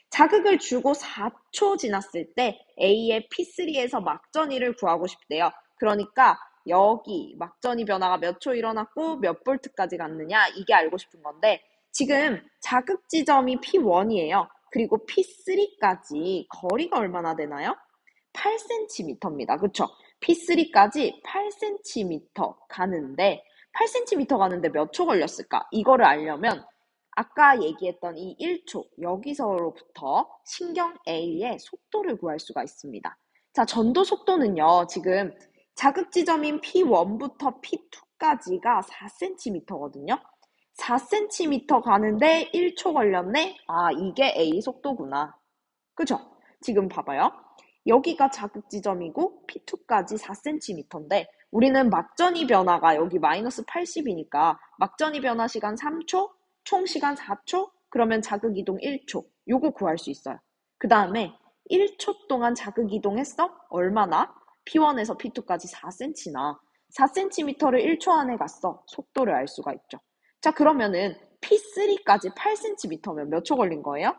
자극을 주고 4초 지났을 때 A의 P3에서 막전이를 구하고 싶대요. 그러니까 여기 막전이 변화가 몇 초 일어났고 몇 볼트까지 갔느냐 이게 알고 싶은 건데 지금 자극 지점이 P1이에요. 그리고 P3까지 거리가 얼마나 되나요? 8cm입니다. 그쵸? P3까지 8cm 가는데 8cm 가는데 몇 초 걸렸을까? 이거를 알려면 아까 얘기했던 이 1초 여기서로부터 신경 A의 속도를 구할 수가 있습니다. 자, 전도 속도는요. 지금 자극 지점인 P1부터 P2까지가 4cm거든요. 4cm 가는데 1초 걸렸네? 아, 이게 A 속도구나. 그죠? 지금 봐봐요. 여기가 자극 지점이고 P2까지 4cm인데 우리는 막전이 변화가 여기 마이너스 80이니까 막전이 변화 시간 3초, 총 시간 4초, 그러면 자극 이동 1초. 요거 구할 수 있어요. 그 다음에 1초 동안 자극 이동했어? 얼마나? P1에서 P2까지 4cm나 4cm를 1초 안에 갔어. 속도를 알 수가 있죠. 자, 그러면은 P3까지 8cm면 몇 초 걸린 거예요?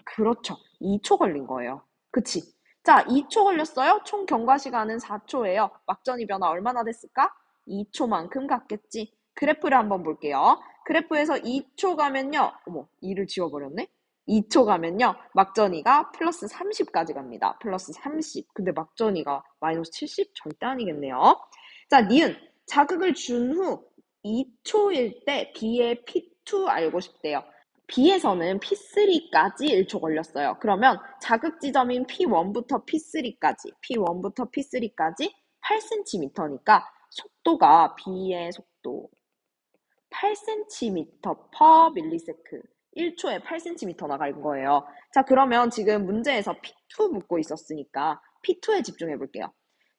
그렇죠. 2초 걸린 거예요. 그치? 자, 2초 걸렸어요? 총 경과 시간은 4초예요. 막전이 변화 얼마나 됐을까? 2초만큼 갔겠지. 그래프를 한번 볼게요. 그래프에서 2초 가면요. 어머, 2를 지워버렸네? 2초 가면요. 막전이가 플러스 30까지 갑니다. 플러스 30. 근데 막전이가 마이너스 70? 절대 아니겠네요. 자, 니은. 자극을 준 후 2초일 때 B의 P2 알고 싶대요. B에서는 P3까지 1초 걸렸어요. 그러면 자극 지점인 P1부터 P3까지 8cm니까 속도가 B의 속도 8cm per millisecond 1초에 8cm 나갈 거예요. 자, 그러면 지금 문제에서 P2 묻고 있었으니까 P2에 집중해 볼게요.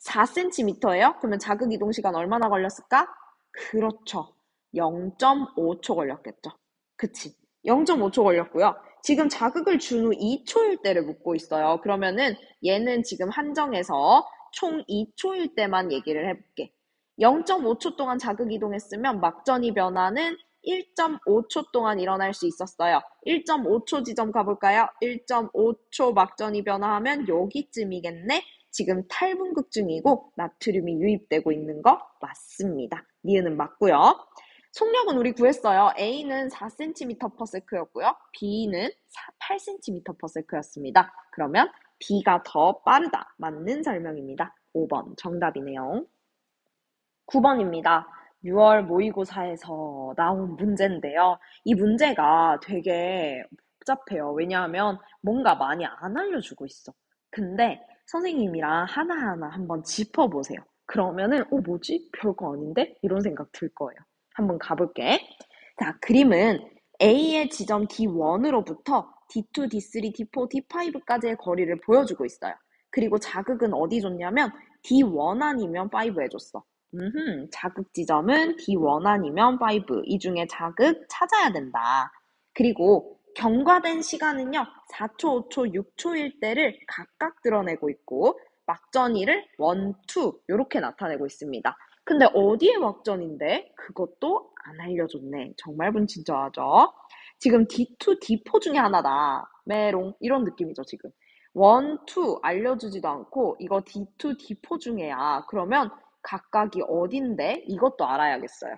4cm예요? 그러면 자극 이동 시간 얼마나 걸렸을까? 그렇죠. 0.5초 걸렸겠죠. 그치? 0.5초 걸렸고요. 지금 자극을 준 후 2초일 때를 묻고 있어요. 그러면은 얘는 지금 한정해서 총 2초일 때만 얘기를 해볼게. 0.5초 동안 자극 이동했으면 막전이 변화는 1.5초 동안 일어날 수 있었어요. 1.5초 지점 가볼까요? 1.5초 막전이 변화하면 여기쯤이겠네? 지금 탈분극 중이고 나트륨이 유입되고 있는 거 맞습니다. 니은은 맞고요. 속력은 우리 구했어요. A는 4cm/s였고요. B는 8cm/s였습니다. 그러면 B가 더 빠르다. 맞는 설명입니다. 5번 정답이네요. 9번입니다. 6월 모의고사에서 나온 문제인데요. 이 문제가 되게 복잡해요. 왜냐하면 뭔가 많이 안 알려주고 있어. 근데 선생님이랑 하나하나 한번 짚어보세요. 그러면은 뭐지? 별거 아닌데? 이런 생각 들 거예요. 한번 가볼게. 자, 그림은 A의 지점 D1으로부터 D2, D3, D4, D5까지의 거리를 보여주고 있어요. 그리고 자극은 어디 줬냐면 D1 아니면 5 해줬어. 자극 지점은 D1 아니면 5. 이 중에 자극 찾아야 된다. 그리고 경과된 시간은요. 4초, 5초, 6초일 때를 각각 드러내고 있고 막전이를 1, 2 이렇게 나타내고 있습니다. 근데 어디에 막전인데? 그것도 안 알려줬네. 정말 분친절하죠? 지금 D2, D4 중에 하나다. 메롱 이런 느낌이죠 지금. 1, 2 알려주지도 않고 이거 D2, D4 중에야. 그러면 각각이 어딘데? 이것도 알아야겠어요.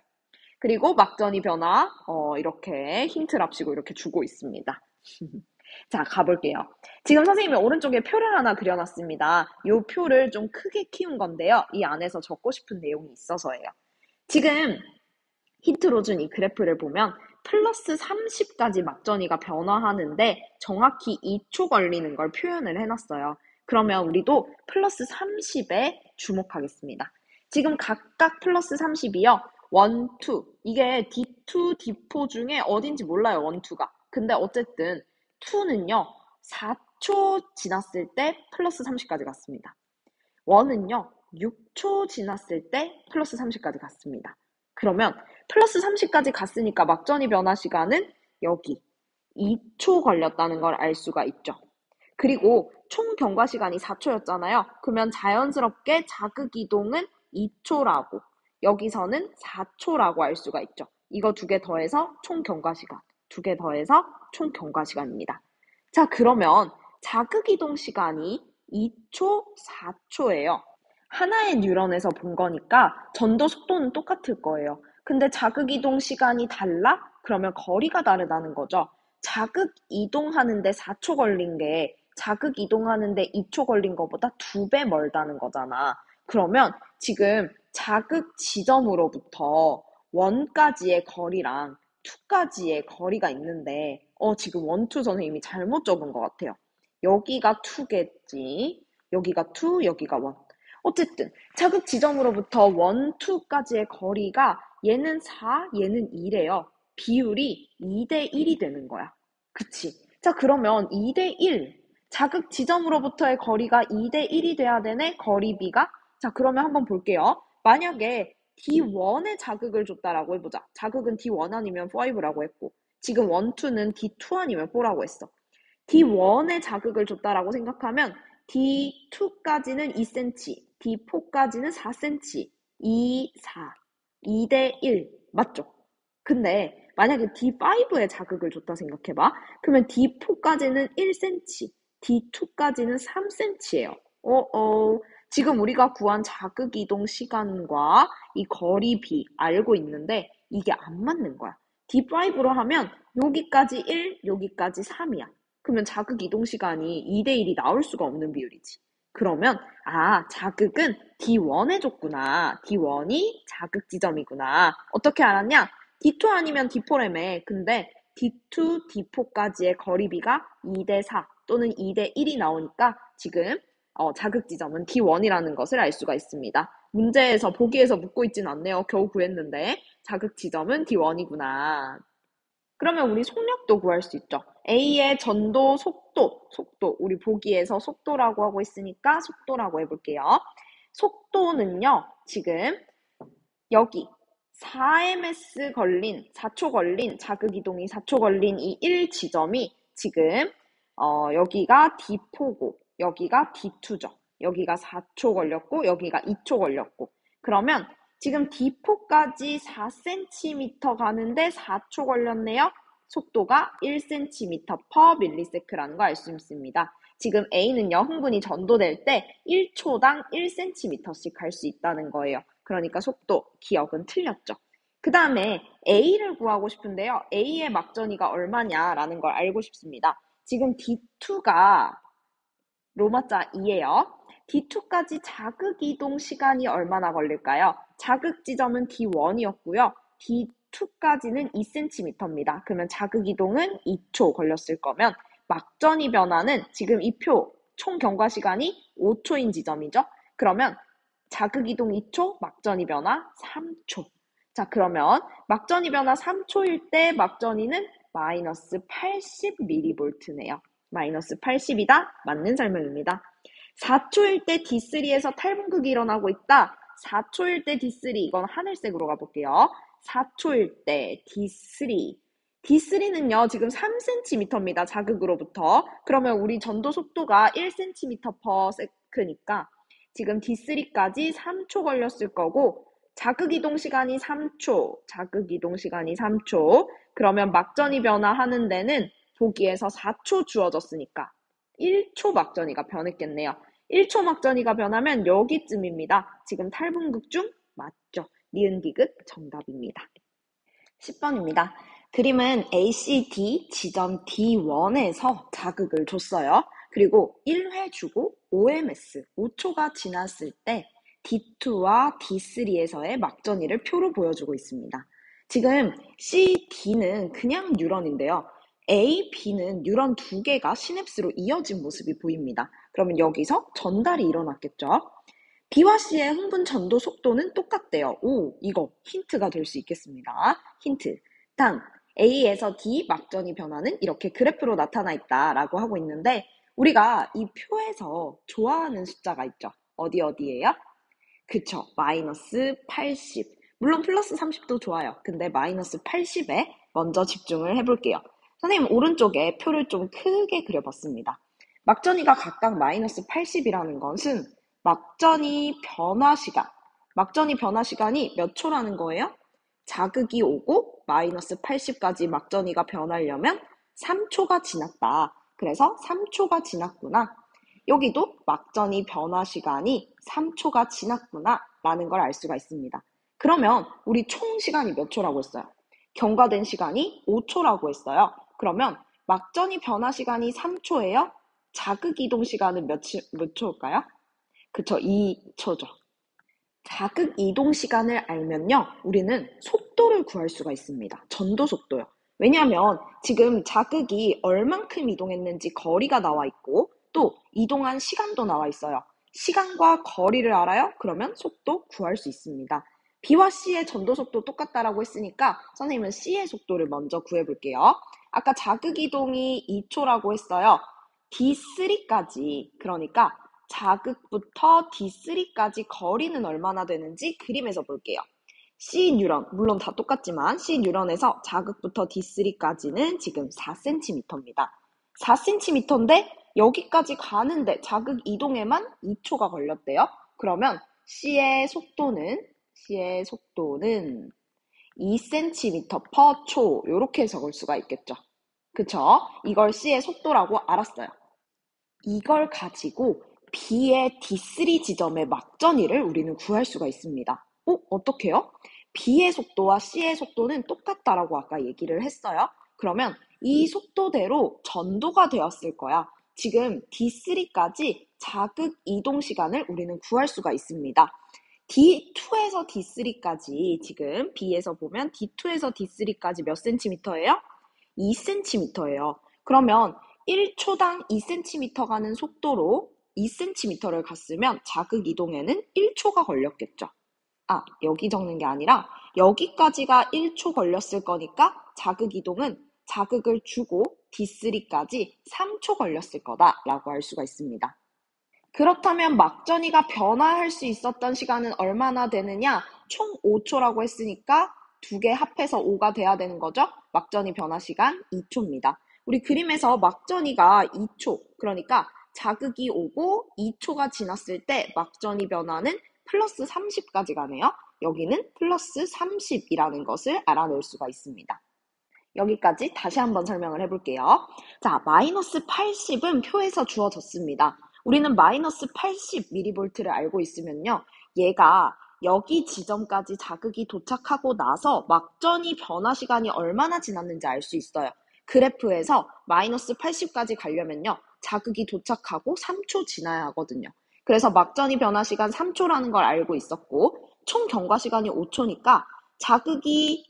그리고 막전이 변화 이렇게 힌트랍시고 이렇게 주고 있습니다. 자, 가볼게요. 지금 선생님이 오른쪽에 표를 하나 그려놨습니다. 이 표를 좀 크게 키운 건데요. 이 안에서 적고 싶은 내용이 있어서예요. 지금 힌트로 준 이 그래프를 보면 플러스 30까지 막전이가 변화하는데 정확히 2초 걸리는 걸 표현을 해놨어요. 그러면 우리도 플러스 30에 주목하겠습니다. 지금 각각 플러스 30이요. 1, 2. 이게 D2, D4 중에 어딘지 몰라요. 1, 2가. 근데 어쨌든 2는요. 4초 지났을 때 플러스 30까지 갔습니다. 1은요. 6초 지났을 때 플러스 30까지 갔습니다. 그러면 플러스 30까지 갔으니까 막전이 변화 시간은 여기 2초 걸렸다는 걸 알 수가 있죠. 그리고 총 경과 시간이 4초였잖아요. 그러면 자연스럽게 자극 이동은 2초라고 여기서는 4초라고 알 수가 있죠. 이거 두 개 더해서 총 경과 시간, 두 개 더해서 총 경과 시간입니다. 자, 그러면 자극 이동 시간이 2초, 4초예요. 하나의 뉴런에서 본 거니까 전도 속도는 똑같을 거예요. 근데 자극 이동 시간이 달라? 그러면 거리가 다르다는 거죠. 자극 이동하는데 4초 걸린 게 자극 이동하는데 2초 걸린 것보다 2배 멀다는 거잖아. 그러면 지금 자극 지점으로부터 1까지의 거리랑 2까지의 거리가 있는데 지금 1, 2 선생님이 잘못 적은 것 같아요. 여기가 2겠지. 여기가 2, 여기가 1. 어쨌든 자극 지점으로부터 1, 2까지의 거리가 얘는 4, 얘는 2래요. 비율이 2대 1이 되는 거야. 그치? 자, 그러면 2대 1. 자극 지점으로부터의 거리가 2대 1이 돼야 되네? 거리비가? 자, 그러면 한번 볼게요. 만약에 D1에 자극을 줬다라고 해보자. 자극은 D1 아니면 5라고 했고, 지금 1, 2는 D2 아니면 4라고 했어. D1에 자극을 줬다라고 생각하면 D2까지는 2cm, D4까지는 4cm, 2, 4, 2대 1. 맞죠? 근데 만약에 D5에 자극을 줬다 생각해봐. 그러면 D4까지는 1cm, D2까지는 3cm예요. 지금 우리가 구한 자극 이동 시간과 이 거리 비 알고 있는데 이게 안 맞는 거야. D5로 하면 여기까지 1, 여기까지 3이야. 그러면 자극 이동 시간이 2대 1이 나올 수가 없는 비율이지. 그러면 자극은 D1에 줬구나. D1이 자극 지점이구나. 어떻게 알았냐? D2 아니면 D4라며. 근데 D2, D4까지의 거리비가 2대 4 또는 2대 1이 나오니까 지금 자극 지점은 D1이라는 것을 알 수가 있습니다. 문제에서 보기에서 묻고 있진 않네요. 겨우 구했는데 자극 지점은 D1이구나. 그러면 우리 속력도 구할 수 있죠. A의 전도 속도 우리 보기에서 속도라고 하고 있으니까 속도라고 해볼게요. 속도는요, 지금 여기 4ms 걸린, 4초 걸린, 자극 이동이 4초 걸린 이 1지점이 지금 여기가 D4고 여기가 D2죠. 여기가 4초 걸렸고 여기가 2초 걸렸고, 그러면 지금 D4까지 4cm 가는데 4초 걸렸네요. 속도가 1cm per millisek라는 거 알 수 있습니다. 지금 A는요, 흥분이 전도될 때 1초당 1cm씩 갈 수 있다는 거예요. 그러니까 속도, 기억은 틀렸죠. 그 다음에 A를 구하고 싶은데요. A의 막전이가 얼마냐라는 걸 알고 싶습니다. 지금 D2가 로마자 2예요. D2까지 자극 이동 시간이 얼마나 걸릴까요? 자극 지점은 D1이었고요. D2까지는 2cm입니다. 그러면 자극 이동은 2초 걸렸을 거면 막전이 변화는 지금 이 표 총 경과 시간이 5초인 지점이죠. 그러면 자극 이동 2초, 막전이 변화 3초. 자, 그러면 막전이 변화 3초일 때 막전이는 마이너스 80mV네요. 마이너스 80이다. 맞는 설명입니다. 4초일 때 D3에서 탈분극이 일어나고 있다. 4초일 때 D3, 이건 하늘색으로 가볼게요. 4초일 때 D3. D3는요, 지금 3cm입니다. 자극으로부터. 그러면 우리 전도 속도가 1cm/s니까 지금 D3까지 3초 걸렸을 거고, 자극 이동 시간이 3초, 자극 이동 시간이 3초. 그러면 막전이 변화하는 데는 보기에서 4초 주어졌으니까 1초 막전이가 변했겠네요. 1초 막전이가 변하면 여기쯤입니다. 지금 탈분극 중 맞죠? 니은 디귿 정답입니다. 10번입니다. 그림은 ACD 지점 D1에서 자극을 줬어요. 그리고 1회 주고 5ms, 5초가 지났을 때 D2와 D3에서의 막전이를 표로 보여주고 있습니다. 지금 C, D는 그냥 뉴런인데요. A, B는 뉴런 2개가 시냅스로 이어진 모습이 보입니다. 그러면 여기서 전달이 일어났겠죠? B와 C의 흥분 전도 속도는 똑같대요. 오, 이거 힌트가 될 수 있겠습니다. 힌트. 단, A에서 D 막전이 변화는 이렇게 그래프로 나타나 있다라고 하고 있는데, 우리가 이 표에서 좋아하는 숫자가 있죠. 어디예요? 그쵸. 마이너스 80. 물론 플러스 30도 좋아요. 근데 마이너스 80에 먼저 집중을 해볼게요. 선생님 오른쪽에 표를 좀 크게 그려봤습니다. 막전이가 각각 마이너스 80이라는 것은 막전이 변화 시간이 몇 초라는 거예요? 자극이 오고 마이너스 80까지 막전이가 변하려면 3초가 지났다. 그래서 3초가 지났구나. 여기도 막전이 변화 시간이 3초가 지났구나 라는 걸 알 수가 있습니다. 그러면 우리 총 시간이 몇 초라고 했어요? 경과된 시간이 5초라고 했어요. 그러면 막전이 변화 시간이 3초예요? 자극 이동 시간은 몇 초일까요? 그쵸, 2초죠. 자극 이동 시간을 알면요, 우리는 속도를 구할 수가 있습니다. 전도 속도요. 왜냐하면 지금 자극이 얼만큼 이동했는지 거리가 나와 있고 또 이동한 시간도 나와 있어요. 시간과 거리를 알아요? 그러면 속도 구할 수 있습니다. B와 C의 전도 속도 똑같다라고 했으니까 선생님은 C의 속도를 먼저 구해볼게요. 아까 자극 이동이 2초라고 했어요. D3까지, 그러니까 자극부터 D3까지 거리는 얼마나 되는지 그림에서 볼게요. C 뉴런, 물론 다 똑같지만 C 뉴런에서 자극부터 D3까지는 지금 4cm입니다. 4cm인데 여기까지 가는데 자극 이동에만 2초가 걸렸대요. 그러면 C의 속도는 2cm per 초, 이렇게 적을 수가 있겠죠. 그쵸? 이걸 C의 속도라고 알았어요. 이걸 가지고 B의 D3 지점의 막전이를 우리는 구할 수가 있습니다. 어떻게요? B의 속도와 C의 속도는 똑같다라고 아까 얘기를 했어요. 그러면 이 속도대로 전도가 되었을 거야. 지금 D3까지 자극 이동 시간을 우리는 구할 수가 있습니다. D2에서 D3까지, 지금 B에서 보면 D2에서 D3까지 몇 cm예요? 2cm예요. 그러면 1초당 2cm 가는 속도로 2cm를 갔으면 자극 이동에는 1초가 걸렸겠죠. 여기 적는 게 아니라 여기까지가 1초 걸렸을 거니까 자극 이동은 자극을 주고 D3까지 3초 걸렸을 거다라고 할 수가 있습니다. 그렇다면 막전이가 변화할 수 있었던 시간은 얼마나 되느냐? 총 5초라고 했으니까 두 개 합해서 5가 돼야 되는 거죠? 막전이 변화 시간 2초입니다. 우리 그림에서 막전이가 2초, 그러니까 자극이 오고 2초가 지났을 때 막전이 변화는 플러스 30까지 가네요. 여기는 플러스 30이라는 것을 알아낼 수가 있습니다. 여기까지 다시 한번 설명을 해볼게요. 자, 마이너스 80은 표에서 주어졌습니다. 우리는 마이너스 80mV를 알고 있으면요, 얘가 여기 지점까지 자극이 도착하고 나서 막전이 변화 시간이 얼마나 지났는지 알 수 있어요. 그래프에서 마이너스 80까지 가려면요, 자극이 도착하고 3초 지나야 하거든요. 그래서 막전이 변화 시간 3초라는 걸 알고 있었고, 총 경과 시간이 5초니까 자극이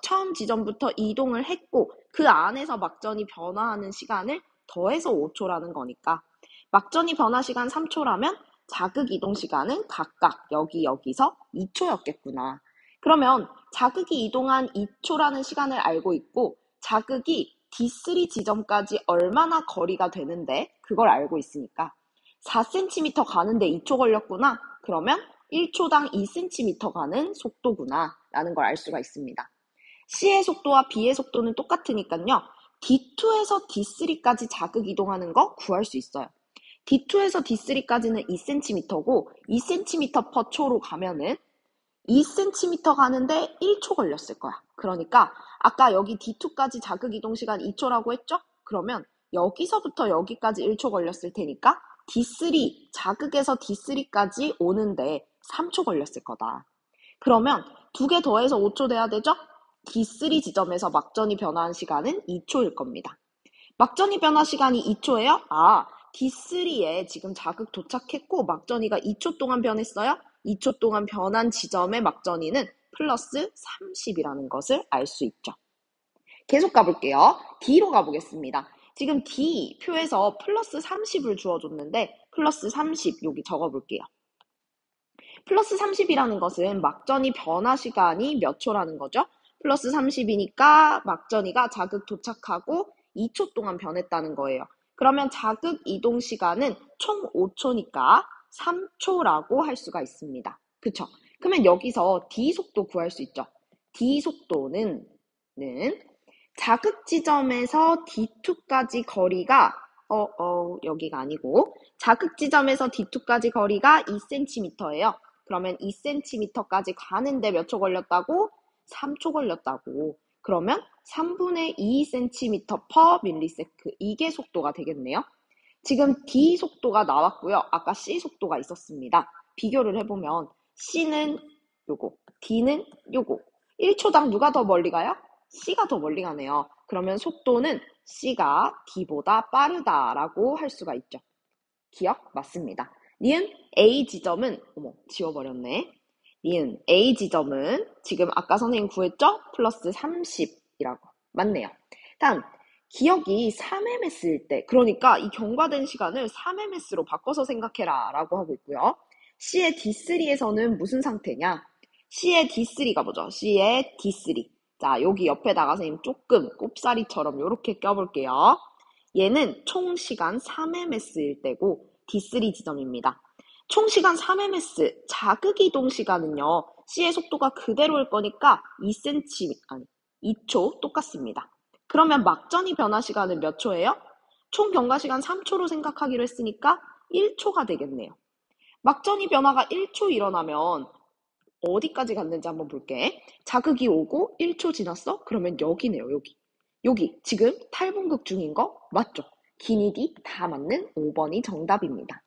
처음 지점부터 이동을 했고 그 안에서 막전이 변화하는 시간을 더해서 5초라는 거니까 막전이 변화 시간 3초라면 자극 이동 시간은 각각 여기서 2초였겠구나. 그러면 자극이 이동한 2초라는 시간을 알고 있고 자극이 D3 지점까지 얼마나 거리가 되는데 그걸 알고 있으니까 4cm 가는데 2초 걸렸구나. 그러면 1초당 2cm 가는 속도구나 라는 걸 알 수가 있습니다. C의 속도와 B의 속도는 똑같으니까요. D2에서 D3까지 자극 이동하는 거 구할 수 있어요. D2에서 D3까지는 2cm고 2cm per 초로 가면은 2cm 가는데 1초 걸렸을 거야. 그러니까 아까 여기 D2까지 자극 이동 시간 2초라고 했죠? 그러면 여기서부터 여기까지 1초 걸렸을 테니까 D3, 자극에서 D3까지 오는데 3초 걸렸을 거다. 그러면 두 개 더해서 5초 돼야 되죠? D3 지점에서 막전이 변화한 시간은 2초일 겁니다. 막전이 변화 시간이 2초예요? D3에 지금 자극 도착했고 막전이가 2초 동안 변했어요? 2초 동안 변한 지점의 막전이는 플러스 30이라는 것을 알 수 있죠. 계속 가볼게요. D로 가보겠습니다. 지금 D 표에서 플러스 30을 주어줬는데 플러스 30 여기 적어볼게요. 플러스 30이라는 것은 막전이 변화 시간이 몇 초라는 거죠? 플러스 30이니까 막전이가 자극 도착하고 2초 동안 변했다는 거예요. 그러면 자극 이동 시간은 총 5초니까 3초라고 할 수가 있습니다. 그쵸? 그러면 여기서 D 속도 구할 수 있죠. D 속도는 자극 지점에서 D2까지 거리가 여기가 아니고 자극 지점에서 D2까지 거리가 2cm예요. 그러면 2cm까지 가는데 몇 초 걸렸다고? 3초 걸렸다고. 그러면 3분의 2cm per millisecond, 이게 속도가 되겠네요. 지금 D 속도가 나왔고요. 아까 C 속도가 있었습니다. 비교를 해보면 C는 요거, D는 요거. 1초당 누가 더 멀리 가요? C가 더 멀리 가네요. 그러면 속도는 C가 D보다 빠르다라고 할 수가 있죠. 기억 맞습니다. 니은 A 지점은 지워버렸네. 니은 A 지점은 지금 아까 선생님 구했죠? 플러스 30이라고. 맞네요. 다음 기억이 3ms일 때, 그러니까 이 경과된 시간을 3ms로 바꿔서 생각해라 라고 하고 있고요. C의 D3에서는 무슨 상태냐? C의 D3가 뭐죠? C의 D3. 자, 여기 옆에다가 선생님 조금 꼽사리처럼 이렇게 껴볼게요. 얘는 총 시간 3ms일 때고 D3 지점입니다. 총 시간 3ms, 자극이동 시간은요. C의 속도가 그대로일 거니까 2초 똑같습니다. 그러면 막전이 변화 시간은 몇 초예요? 총 경과 시간 3초로 생각하기로 했으니까 1초가 되겠네요. 막전이 변화가 1초 일어나면 어디까지 갔는지 한번 볼게. 자극이 오고 1초 지났어? 그러면 여기네요, 여기. 여기 지금 탈분극 중인 거 맞죠? 기니디 다 맞는 5번이 정답입니다.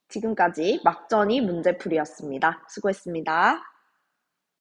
지금까지 막전이 문제풀이였습니다. 수고했습니다.